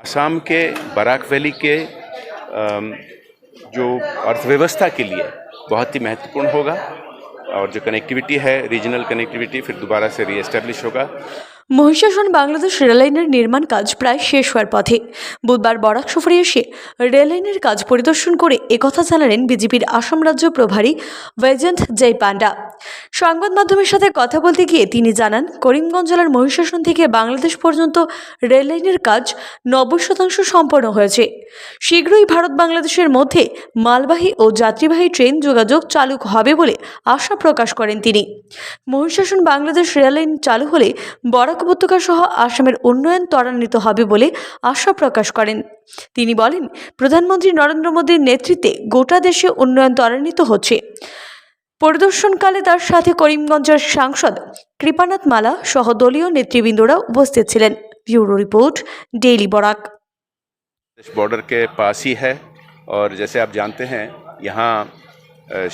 असम के Barack valley के जो अर्थव्यवस्था के लिए बहुत ही महत्वपूर्ण होगा और जो कनेक्टिविटी है रीजनल कनेक्टिविटी फिर दोबारा से रीएस्टैब्लिश होगा। মহিষাসন বাংলাদেশ রেললাইনের নির্মাণ কাজ প্রায় শেষ হওয়ার পথে। বুধবার বরাক সফরে এসে রেললাইনের কাজ পরিদর্শন করে একথা জানালেন বিজেপির আসাম রাজ্য প্রভারী বৈজয়ন্ত জয় পান্ডা। সংবাদ মাধ্যমের সাথে কথা বলতে গিয়ে তিনি জানান, করিমগঞ্জ জেলার মহিষাসন থেকে বাংলাদেশ পর্যন্ত রেললাইনের কাজ 90% সম্পন্ন হয়েছে। শীঘ্রই ভারত বাংলাদেশের মধ্যে মালবাহী ও যাত্রীবাহী ট্রেন যোগাযোগ চালু হবে বলে আশা প্রকাশ করেন তিনি। মহিষাসন বাংলাদেশ রেললাইন চালু হলে বরাক উপত্যকা সহ আসামের উন্নয়ন ত্বরান্বিত হবে বলে আশা প্রকাশ করেন তিনি। বলেন, প্রধানমন্ত্রী নরেন্দ্র মোদীর নেতৃত্বে গোটা দেশে উন্নয়ন ত্বরান্বিত হচ্ছে। পরিদর্শনকালে তার সাথে করিমগঞ্জের সাংসদ কৃপানাথ মালা সহ দলীয় নেতৃবৃন্দরা উপস্থিত ছিলেন। Bureau report, daily Barak. Border के पास ही है और जैसे आप जानते हैं यहाँ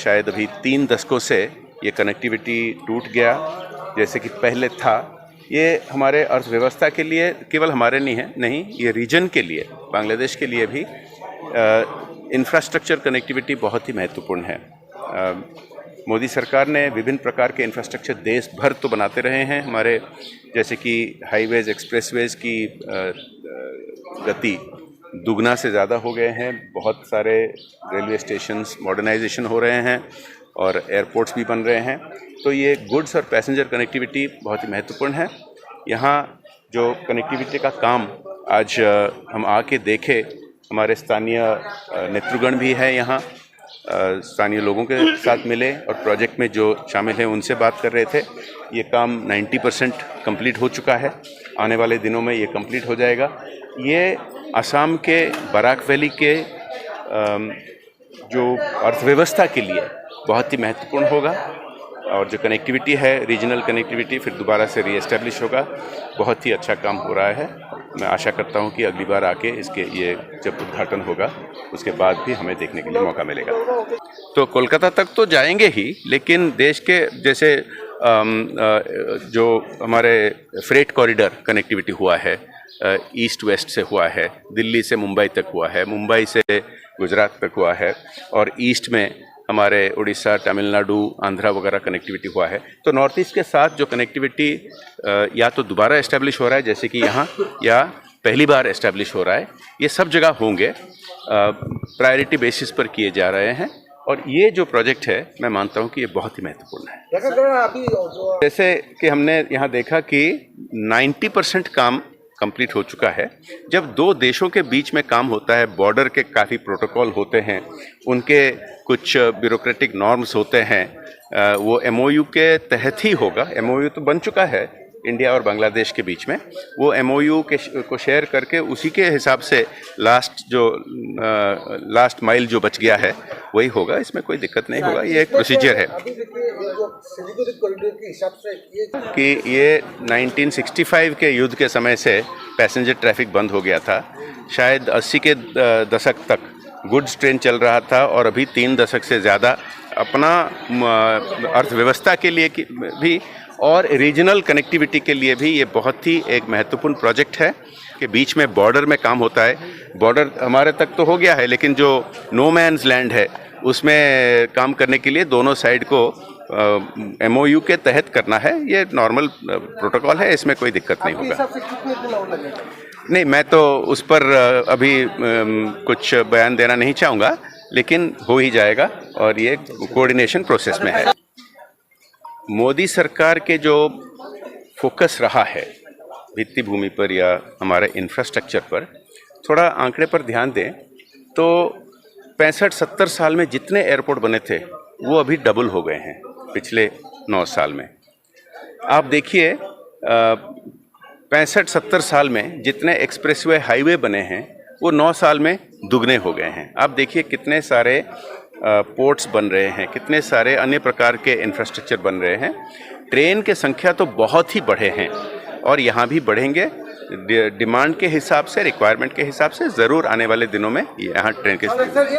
शायद अभी 3 दशकों से ये कनेक्टिविटी टूट गया जैसे कि पहले था। ये हमारे अर्थव्यवस्था के लिए केवल हमारे नहीं ये रीजन के लिए बांग्लादेश के लिए भी इंफ्रास्ट्रक्चर कनेक्टिविटी बहुत ही महत्वपूर्ण है। मोदी सरकार ने विभिन्न प्रकार के इंफ्रास्ट्रक्चर देश भर तो बनाते रहे हैं हमारे, जैसे कि हाईवेज एक्सप्रेसवेज की गति दुगना से ज़्यादा हो गए हैं। बहुत सारे रेलवे स्टेशंस मॉडर्नाइजेशन हो रहे हैं और एयरपोर्ट्स भी बन रहे हैं। तो ये गुड्स और पैसेंजर कनेक्टिविटी बहुत ही महत्वपूर्ण है। यहाँ जो कनेक्टिविटी का काम आज हम आके देखे, हमारे स्थानीय नेतृगण भी है यहाँ, स्थानीय लोगों के साथ मिले और प्रोजेक्ट में जो शामिल हैं उनसे बात कर रहे थे। ये काम 90% कंप्लीट हो चुका है, आने वाले दिनों में ये कंप्लीट हो जाएगा। ये असम के बराक वैली के जो अर्थव्यवस्था के लिए बहुत ही महत्वपूर्ण होगा और जो कनेक्टिविटी है रीजनल कनेक्टिविटी फिर दोबारा से रीएस्टैब्लिश होगा। बहुत ही अच्छा काम हो रहा है। मैं आशा करता हूं कि अगली बार आके इसके ये जब उद्घाटन होगा उसके बाद भी हमें देखने के लिए मौका मिलेगा। तो कोलकाता तक तो जाएंगे ही, लेकिन देश के जैसे जो हमारे फ्रेट कॉरिडोर कनेक्टिविटी हुआ है, ईस्ट वेस्ट से हुआ है, दिल्ली से मुंबई तक हुआ है, मुंबई से गुजरात तक हुआ है और ईस्ट में हमारे उड़ीसा, तमिलनाडु, आंध्रा वगैरह कनेक्टिविटी हुआ है। तो नॉर्थ ईस्ट के साथ जो कनेक्टिविटी या तो दोबारा एस्टेब्लिश हो रहा है जैसे कि यहाँ, या पहली बार एस्टेब्लिश हो रहा है, ये सब जगह होंगे, प्रायोरिटी बेसिस पर किए जा रहे हैं। और ये जो प्रोजेक्ट है मैं मानता हूँ कि ये बहुत ही महत्वपूर्ण है। जैसे कि हमने यहाँ देखा कि 90% काम कंप्लीट हो चुका है। जब दो देशों के बीच में काम होता है, बॉर्डर के काफ़ी प्रोटोकॉल होते हैं, उनके कुछ ब्यूरोक्रेटिक नॉर्म्स होते हैं, वो MOU के तहत ही होगा। MOU तो बन चुका है इंडिया और बांग्लादेश के बीच में, वो MOU को शेयर करके उसी के हिसाब से लास्ट माइल जो बच गया है वही होगा। इसमें कोई दिक्कत नहीं होगा। ये एक प्रोसीजर है कि ये 1965 के युद्ध के समय से पैसेंजर ट्रैफिक बंद हो गया था। शायद 80 के दशक तक गुड्स ट्रेन चल रहा था और अभी 3 दशक से ज़्यादा अपना अर्थव्यवस्था के लिए भी और रीजनल कनेक्टिविटी के लिए भी ये बहुत ही एक महत्वपूर्ण प्रोजेक्ट है कि बीच में बॉर्डर में काम होता है। बॉर्डर हमारे तक तो हो गया है, लेकिन जो नो मैन्स लैंड है उसमें काम करने के लिए दोनों साइड को MOU के तहत करना है। ये नॉर्मल प्रोटोकॉल है, इसमें कोई दिक्कत नहीं होगा। नहीं, मैं तो उस पर अभी कुछ बयान देना नहीं चाहूँगा, लेकिन हो ही जाएगा और ये कोऑर्डिनेशन प्रोसेस में है। मोदी सरकार के जो फोकस रहा है भित्ति भूमि पर या हमारे इंफ्रास्ट्रक्चर पर, थोड़ा आंकड़े पर ध्यान दें तो 65-70 साल में जितने एयरपोर्ट बने थे वो अभी डबल हो गए हैं पिछले 9 साल में। आप देखिए 65-70 साल में जितने एक्सप्रेसवे हाईवे बने हैं वो 9 साल में दुगने हो गए हैं। आप देखिए कितने सारे पोर्ट्स बन रहे हैं, कितने सारे अन्य प्रकार के इंफ्रास्ट्रक्चर बन रहे हैं। ट्रेन के संख्या तो बहुत ही बढ़े हैं और यहाँ भी बढ़ेंगे। डिमांड के हिसाब से, रिक्वायरमेंट के हिसाब से ज़रूर आने वाले दिनों में यहाँ ट्रेन के